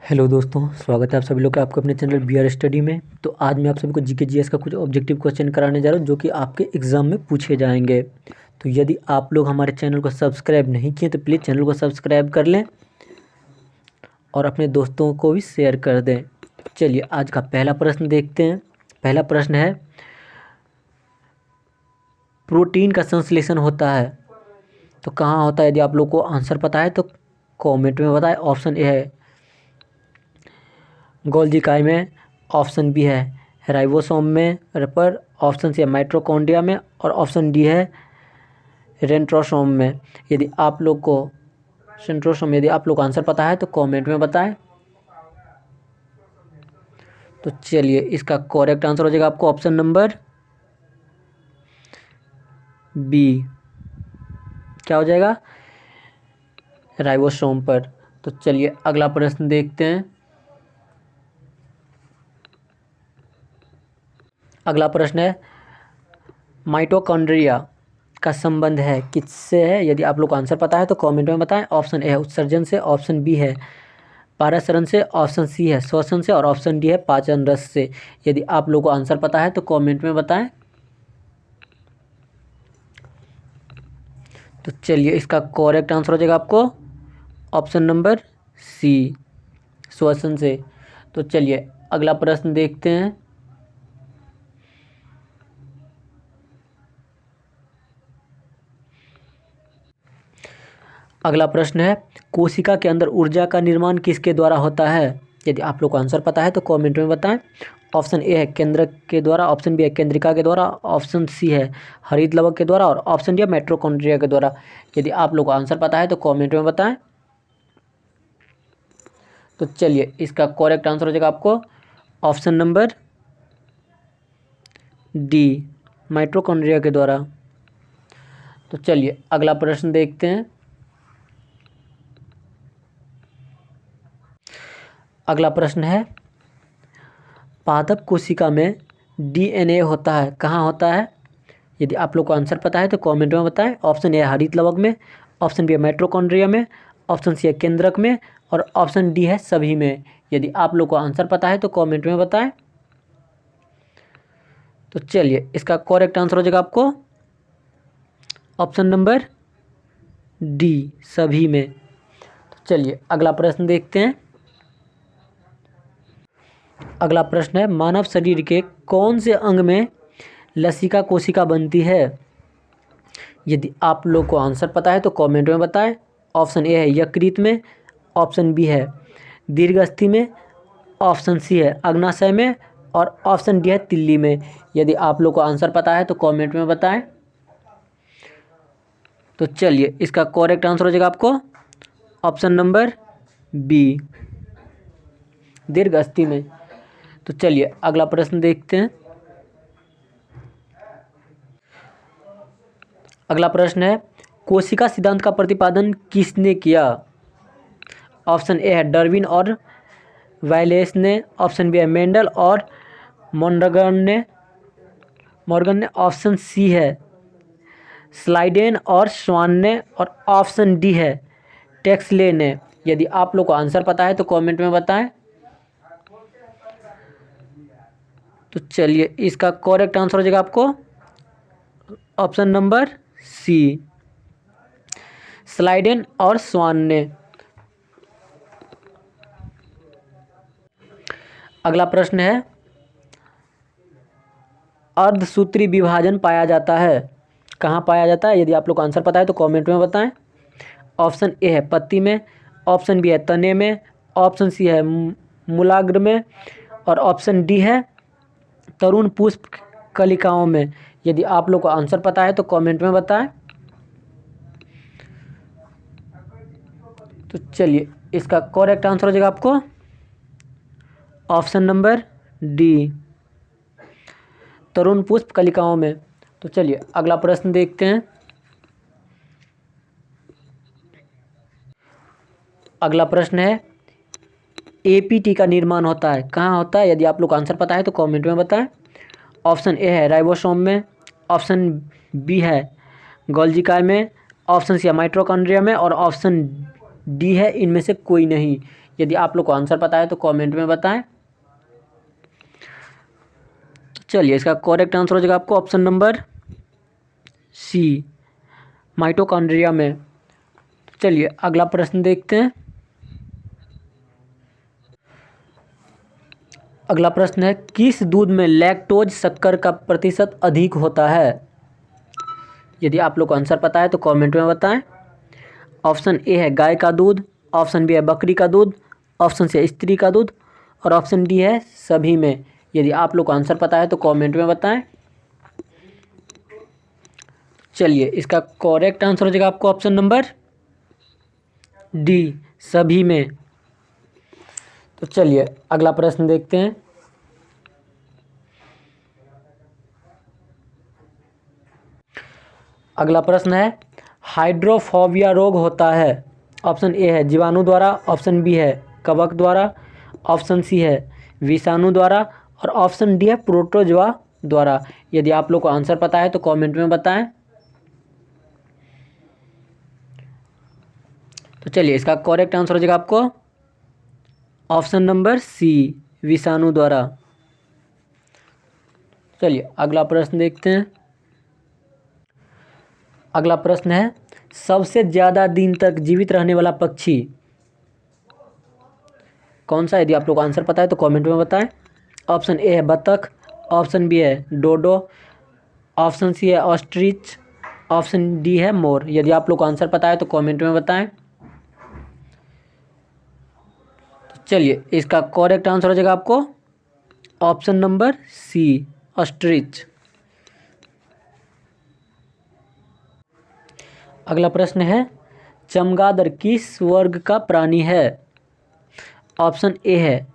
Hello दोस्तों, स्वागत है आप सभी लोग का आपके अपने चैनल बी आर स्टडी में। तो आज मैं आप सभी को जीके जीएस का कुछ ऑब्जेक्टिव क्वेश्चन कराने जा रहा हूँ जो कि आपके एग्ज़ाम में पूछे जाएंगे। तो यदि आप लोग हमारे चैनल को सब्सक्राइब नहीं किए तो प्लीज़ चैनल को सब्सक्राइब कर लें और अपने दोस्तों को भी शेयर कर दें। चलिए आज का पहला प्रश्न देखते हैं। पहला प्रश्न है, प्रोटीन का संश्लेषण होता है तो कहाँ होता है? यदि आप लोग को आंसर पता है तो कॉमेंट में बताएं। ऑप्शन ए है गोल्गी काय में, ऑप्शन बी है राइबोसोम में पर, ऑप्शन सी है माइटोकॉन्ड्रिया में और ऑप्शन डी है सेंट्रोसोम में। यदि आप लोग को सेंट्रोसोम यदि आप लोग को आंसर पता है तो कमेंट में बताएं। तो चलिए इसका करेक्ट आंसर हो जाएगा आपको ऑप्शन नंबर बी। क्या हो जाएगा? राइबोसोम पर। तो चलिए अगला प्रश्न देखते हैं। अगला प्रश्न है, माइटोकॉन्ड्रिया का संबंध है किससे है? यदि आप लोग को आंसर पता है तो कमेंट में बताएं। ऑप्शन ए है उत्सर्जन से, ऑप्शन बी है पारासरण से, ऑप्शन सी है श्वसन से और ऑप्शन डी है पाचन रस से। यदि आप लोग को आंसर पता है तो कमेंट में बताएं। तो चलिए इसका करेक्ट आंसर हो जाएगा आपको ऑप्शन नंबर सी, श्वसन से। तो चलिए अगला प्रश्न देखते हैं। अगला प्रश्न है, कोशिका के अंदर ऊर्जा का निर्माण किसके द्वारा होता है? यदि आप लोग को आंसर पता है तो कमेंट में बताएं। ऑप्शन ए है केंद्रक के द्वारा, ऑप्शन बी है केंद्रिका के द्वारा, ऑप्शन सी है हरित लवक के द्वारा और ऑप्शन डी है माइटोकॉन्ड्रिया के द्वारा। यदि आप लोग को आंसर पता है तो कमेंट में बताएं। तो चलिए इसका करेक्ट आंसर हो जाएगा आपको ऑप्शन नंबर डी, माइटोकॉन्ड्रिया के द्वारा। तो चलिए अगला प्रश्न देखते हैं। अगला प्रश्न है, पादप कोशिका में डीएनए होता है, कहाँ होता है? यदि आप लोग को आंसर पता है तो कमेंट में बताएं। ऑप्शन ए हरित लवक में, ऑप्शन बी है माइटोकॉन्ड्रिया में, ऑप्शन सी है केंद्रक में और ऑप्शन डी है सभी में। यदि आप लोग को आंसर पता है तो कमेंट में बताएं। तो चलिए इसका करेक्ट आंसर हो जाएगा आपको ऑप्शन नंबर डी, सभी में। तो चलिए अगला प्रश्न देखते हैं। अगला प्रश्न है, मानव शरीर के कौन से अंग में लसिका कोशिका बनती है? यदि आप लोग को आंसर पता है तो कमेंट में बताएं। ऑप्शन ए है यकृत में, ऑप्शन बी है दीर्घस्थि में, ऑप्शन सी है अग्नाशय में और ऑप्शन डी है तिल्ली में। यदि आप लोग को आंसर पता है तो कमेंट में बताएं। तो चलिए इसका करेक्ट आंसर हो जाएगा आपको ऑप्शन नंबर बी, दीर्घस्थि में। तो चलिए अगला प्रश्न देखते हैं। अगला प्रश्न है, कोशिका सिद्धांत का प्रतिपादन किसने किया? ऑप्शन ए है डार्विन और वायलेस ने, ऑप्शन बी है मेंडल और मॉर्गन ने ऑप्शन सी है स्लाइडेन और स्वान ने और ऑप्शन डी है टेक्सले ने। यदि आप लोग को आंसर पता है तो कमेंट में बताएं। तो चलिए इसका करेक्ट आंसर हो जाएगा आपको ऑप्शन नंबर सी, स्लाइडेन और स्वान ने। अगला प्रश्न है, अर्धसूत्री विभाजन पाया जाता है, कहाँ पाया जाता है? यदि आप लोग को आंसर पता है तो कमेंट में बताएं। ऑप्शन ए है पत्ती में, ऑप्शन बी है तने में, ऑप्शन सी है मूलाग्र में और ऑप्शन डी है तरुण पुष्प कलिकाओं में। यदि आप लोग को आंसर पता है तो कमेंट में बताएं। तो चलिए इसका करेक्ट आंसर हो जाएगा आपको ऑप्शन नंबर डी, तरुण पुष्प कलिकाओं में। तो चलिए अगला प्रश्न देखते हैं। अगला प्रश्न है, एपीटी का निर्माण होता है, कहाँ होता है? यदि आप लोग को आंसर पता है तो कमेंट में बताएं। ऑप्शन ए है राइबोसोम में, ऑप्शन बी है गोल्गी काय में, ऑप्शन सी है माइटोकॉन्ड्रिया में और ऑप्शन डी है इनमें से कोई नहीं। यदि आप लोग को आंसर पता है तो कमेंट में बताएं। चलिए इसका करेक्ट आंसर हो जाएगा आपको ऑप्शन नंबर सी, माइटोकॉन्ड्रिया में। चलिए अगला प्रश्न देखते हैं। अगला प्रश्न है, किस दूध में लैक्टोज शक्कर का प्रतिशत अधिक होता है? यदि आप लोग को आंसर पता है तो कमेंट में बताएं। ऑप्शन ए है गाय का दूध, ऑप्शन बी है बकरी का दूध, ऑप्शन सी है स्त्री का दूध और ऑप्शन डी है सभी में। यदि आप लोग को आंसर पता है तो कमेंट में बताएं। चलिए इसका करेक्ट आंसर हो जाएगा आपको ऑप्शन नंबर डी, सभी में। तो चलिए अगला प्रश्न देखते हैं। अगला प्रश्न है, हाइड्रोफोबिया रोग होता है। ऑप्शन ए है जीवाणु द्वारा, ऑप्शन बी है कवक द्वारा, ऑप्शन सी है विषाणु द्वारा और ऑप्शन डी है प्रोटोजोआ द्वारा। यदि आप लोग को आंसर पता है तो कमेंट में बताएं। तो चलिए इसका करेक्ट आंसर हो जाएगा आपको ऑप्शन नंबर सी, विषाणु द्वारा। चलिए अगला प्रश्न देखते हैं। अगला प्रश्न है, सबसे ज़्यादा दिन तक जीवित रहने वाला पक्षी कौन सा? यदि आप लोग को आंसर पता है तो कमेंट में बताएं। ऑप्शन ए है बतख, ऑप्शन बी है डोडो, ऑप्शन सी है ऑस्ट्रिच, ऑप्शन डी है मोर। यदि आप लोग को आंसर पता है तो कमेंट में बताएं। तो चलिए इसका करेक्ट आंसर हो जाएगा आपको ऑप्शन नंबर सी, ऑस्ट्रिच। अगला प्रश्न है, चमगादड़ किस वर्ग का प्राणी है? ऑप्शन ए है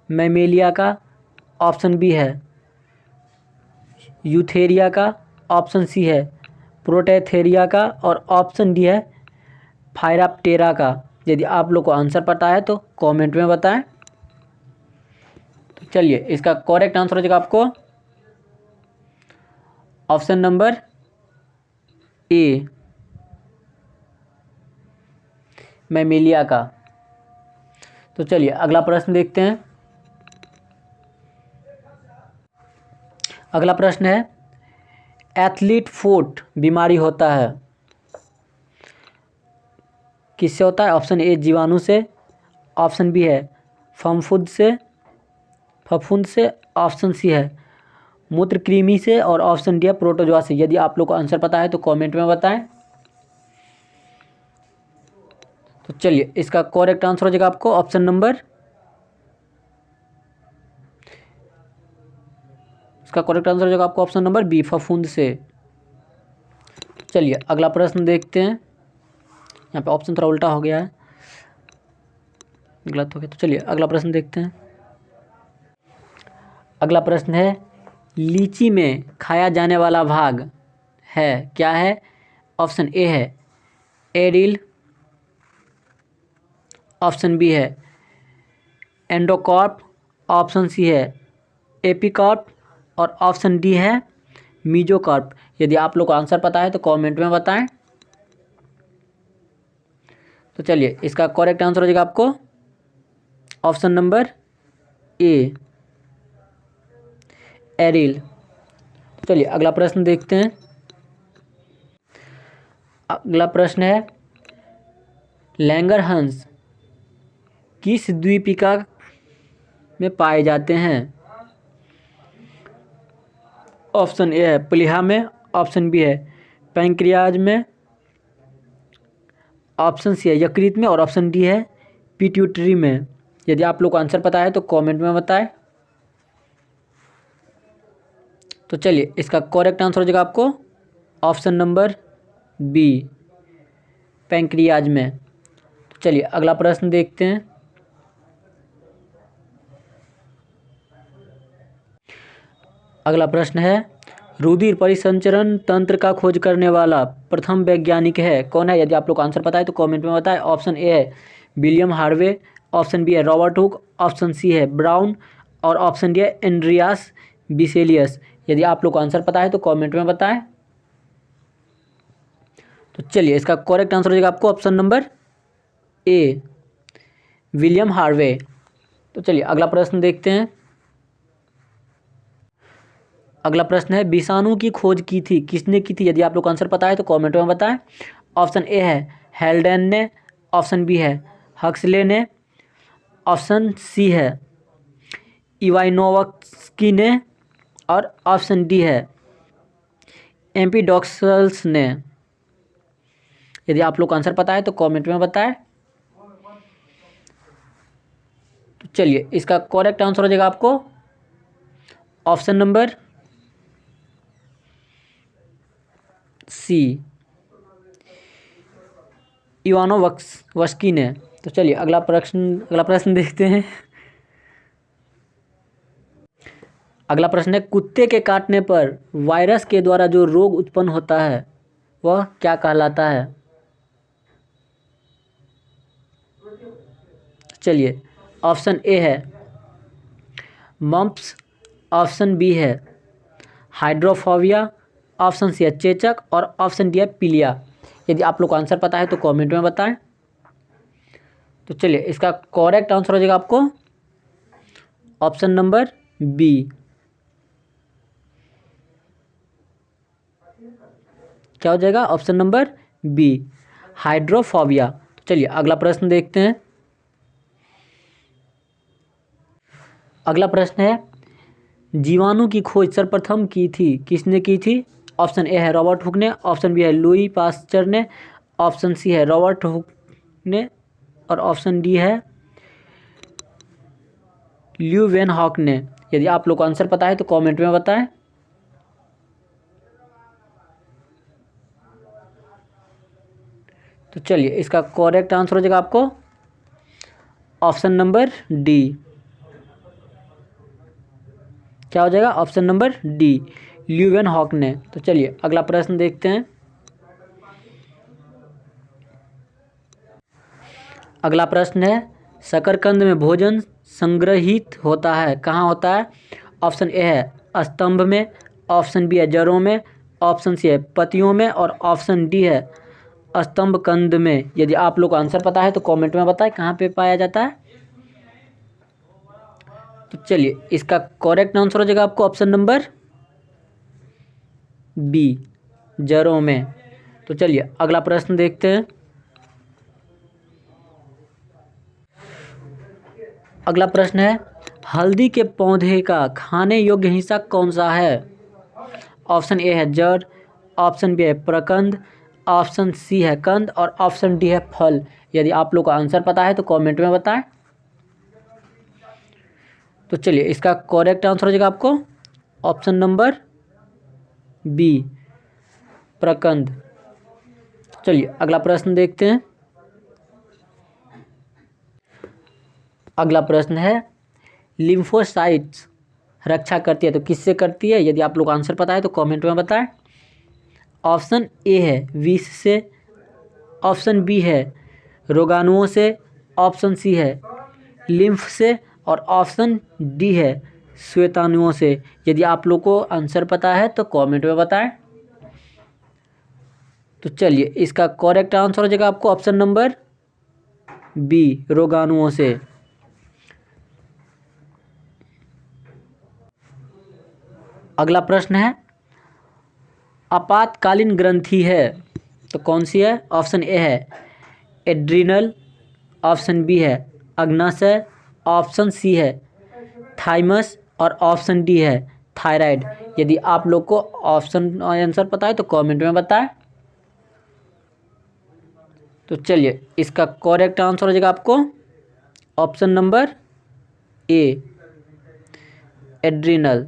मैमेलिया का, ऑप्शन बी है यूथेरिया का, ऑप्शन सी है प्रोटेथेरिया का और ऑप्शन डी है फायराप्टेरा का। यदि आप लोग को आंसर पता है तो कमेंट में बताएं। तो चलिए इसका करेक्ट आंसर हो जाएगा आपको ऑप्शन नंबर ए, मैमेलिया का। तो चलिए अगला प्रश्न देखते हैं। अगला प्रश्न है, एथलीट फुट बीमारी होता है किससे होता है? ऑप्शन ए जीवाणु से, ऑप्शन बी है फफूंद से, ऑप्शन सी है मूत्रकृमि से और ऑप्शन डी है प्रोटोजोआ से। यदि आप लोग को आंसर पता है तो कमेंट में बताएं। तो चलिए इसका करेक्ट आंसर हो जाएगा आपको ऑप्शन नंबर, इसका करेक्ट आंसर हो जाएगा आपको ऑप्शन नंबर बी, फफूंद से। चलिए अगला प्रश्न देखते हैं। यहाँ पे ऑप्शन थोड़ा उल्टा हो गया है, गलत हो गया। तो चलिए अगला प्रश्न देखते हैं। अगला प्रश्न है, लीची में खाया जाने वाला भाग है क्या है? ऑप्शन ए है एरिल, ऑप्शन बी है एंडोकार्प, ऑप्शन सी है एपिकार्प और ऑप्शन डी है मीजोकार्प। यदि आप लोग को आंसर पता है तो कमेंट में बताएं। तो चलिए इसका करेक्ट आंसर हो जाएगा आपको ऑप्शन नंबर ए, एरिल। तो चलिए अगला प्रश्न देखते हैं। अगला प्रश्न है, लैंगरहंस किस द्वीपिका में पाए जाते हैं? ऑप्शन ए है प्लीहा में, ऑप्शन बी है पैंक्रियाज में, ऑप्शन सी है यकृत में और ऑप्शन डी है पिट्यूटरी में। यदि आप लोग को आंसर पता है तो कमेंट में बताएं। तो चलिए इसका करेक्ट आंसर हो जाएगा आपको ऑप्शन नंबर बी, पैंक्रियाज में। तो चलिए अगला प्रश्न देखते हैं। अगला प्रश्न है, रुधिर परिसंचरण तंत्र का खोज करने वाला प्रथम वैज्ञानिक है कौन है? यदि आप लोग को आंसर पता है तो कमेंट में बताएं। ऑप्शन ए है विलियम हार्वे, ऑप्शन बी है रॉबर्ट हुक, ऑप्शन सी है ब्राउन और ऑप्शन डी है एंड्रियास बिसेलियस। यदि आप लोग को आंसर पता है तो कमेंट में बताएं। तो चलिए इसका करेक्ट आंसर हो जाएगा आपको option number A, William Harvey. तो चलिए अगला प्रश्न देखते हैं। अगला प्रश्न है विषाणु की खोज की थी किसने की थी? यदि आप लोग को आंसर पता है तो कमेंट में बताएं। ऑप्शन ए है हेल्डेन ने, ऑप्शन बी है हक्सले ने, ऑप्शन सी है इवानोव्स्की ने, और ऑप्शन डी है एम्पिडोक्सल्स ने। यदि आप लोग को आंसर पता है तो कमेंट में बताएं। तो चलिए इसका करेक्ट आंसर हो जाएगा आपको ऑप्शन नंबर सी इवानोव्स्की ने। तो चलिए अगला प्रश्न देखते हैं। अगला प्रश्न है कुत्ते के काटने पर वायरस के द्वारा जो रोग उत्पन्न होता है वह क्या कहलाता है? चलिए ऑप्शन ए है मम्प्स, ऑप्शन बी है हाइड्रोफोबिया, ऑप्शन सी है चेचक और ऑप्शन डी है पीलिया। यदि आप लोग को आंसर पता है तो कमेंट में बताएं। तो चलिए इसका करेक्ट आंसर हो जाएगा आपको ऑप्शन नंबर बी। क्या हो जाएगा? Option number B hydrophobia. तो चलिए अगला प्रश्न देखते हैं। अगला प्रश्न है जीवाणु की खोज सर्वप्रथम की थी किसने की थी? ऑप्शन ए है रॉबर्ट हुक ने, ऑप्शन बी है लुई पास्चर ने, ऑप्शन सी है रॉबर्ट हुक ने, और ऑप्शन डी है ल्यूवेनहॉक ने। यदि आप लोग को आंसर पता है तो कमेंट में बताएं। तो चलिए इसका करेक्ट आंसर हो जाएगा आपको ऑप्शन नंबर डी। क्या हो जाएगा? ऑप्शन नंबर डी ल्यूवेनहॉक ने। तो चलिए अगला प्रश्न देखते हैं। अगला प्रश्न है शकरकंद में भोजन संग्रहित होता है कहाँ होता है? ऑप्शन ए है स्तंभ में, ऑप्शन बी है जड़ों में, ऑप्शन सी है पत्तियों में, और ऑप्शन डी है स्तंभ कंद में। यदि आप लोग को आंसर पता है तो कमेंट में बताएं कहाँ पे पाया जाता है। तो चलिए इसका करेक्ट आंसर हो जाएगा आपको ऑप्शन नंबर बी जड़ों में। तो चलिए अगला प्रश्न देखते हैं। अगला प्रश्न है हल्दी के पौधे का खाने योग्य हिस्सा कौन सा है? ऑप्शन ए है जड़, ऑप्शन बी है प्रकंद, ऑप्शन सी है कंद, और ऑप्शन डी है फल। यदि आप लोग को आंसर पता है तो कमेंट में बताएं। तो चलिए इसका करेक्ट आंसर हो जाएगा आपको ऑप्शन नंबर बी प्रकंद। चलिए अगला प्रश्न देखते हैं। अगला प्रश्न है लिम्फोसाइट्स रक्षा करती है तो किससे करती है? यदि आप लोग आंसर पता है तो कमेंट में बताएं। ऑप्शन ए है विष से, ऑप्शन बी है रोगाणुओं से, ऑप्शन सी है लिम्फ से, और ऑप्शन डी है श्वेताणुओं से। यदि आप लोग को आंसर पता है तो कमेंट में बताएं। तो चलिए इसका करेक्ट आंसर हो जाएगा आपको ऑप्शन नंबर बी रोगाणुओं से। अगला प्रश्न है आपातकालीन ग्रंथि है तो कौन सी है? ऑप्शन ए है एड्रिनल, ऑप्शन बी है अग्नाशय, ऑप्शन सी है थाइमस, और ऑप्शन डी है थायराइड। यदि आप लोग को ऑप्शन आंसर पता है तो कमेंट में बताएं। तो चलिए इसका करेक्ट आंसर हो जाएगा आपको ऑप्शन नंबर ए एड्रिनल।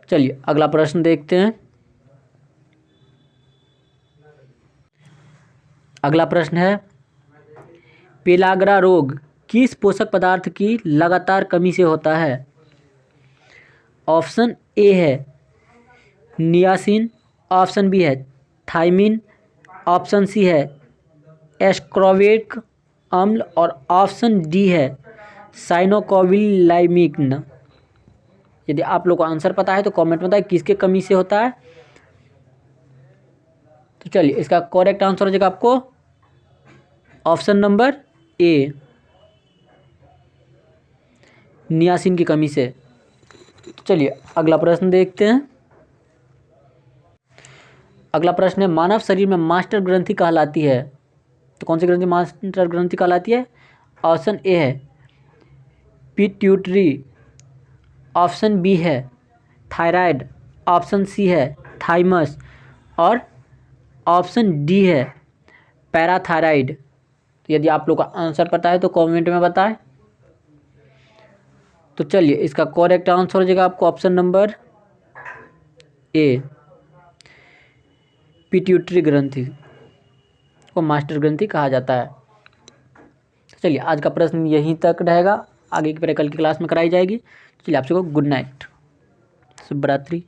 चलिए अगला प्रश्न देखते हैं। अगला प्रश्न है पेलाग्रा रोग किस पोषक पदार्थ की लगातार कमी से होता है? ऑप्शन ए है नियासिन, ऑप्शन बी है थाइमिन, ऑप्शन सी है एस्कॉर्बिक अम्ल, और ऑप्शन डी है साइनोकोबिलामिक। यदि आप लोग को आंसर पता है तो कमेंट में बताएं किसके कमी से होता है। तो चलिए इसका करेक्ट आंसर हो जाएगा आपको ऑप्शन नंबर ए नियासिन की कमी से। चलिए अगला प्रश्न देखते हैं। अगला प्रश्न है मानव शरीर में मास्टर ग्रंथि कहलाती है, तो कौन सी ग्रंथि मास्टर ग्रंथि कहलाती है? ऑप्शन ए है पिट्यूटरी, ऑप्शन बी है थायराइड, ऑप्शन सी है थाइमस और ऑप्शन डी है पैराथायराइड। तो यदि आप लोग का आंसर पता है तो कमेंट में बताएं। तो चलिए इसका करेक्ट आंसर हो जाएगा आपको ऑप्शन नंबर ए, पिट्यूटरी ग्रंथि को मास्टर ग्रंथि कहा जाता है। चलिए आज का प्रश्न यहीं तक रहेगा, आगे की प्रैक्टिकल की क्लास में कराई जाएगी। चलिए आप सबको गुड नाइट, शुभ रात्रि।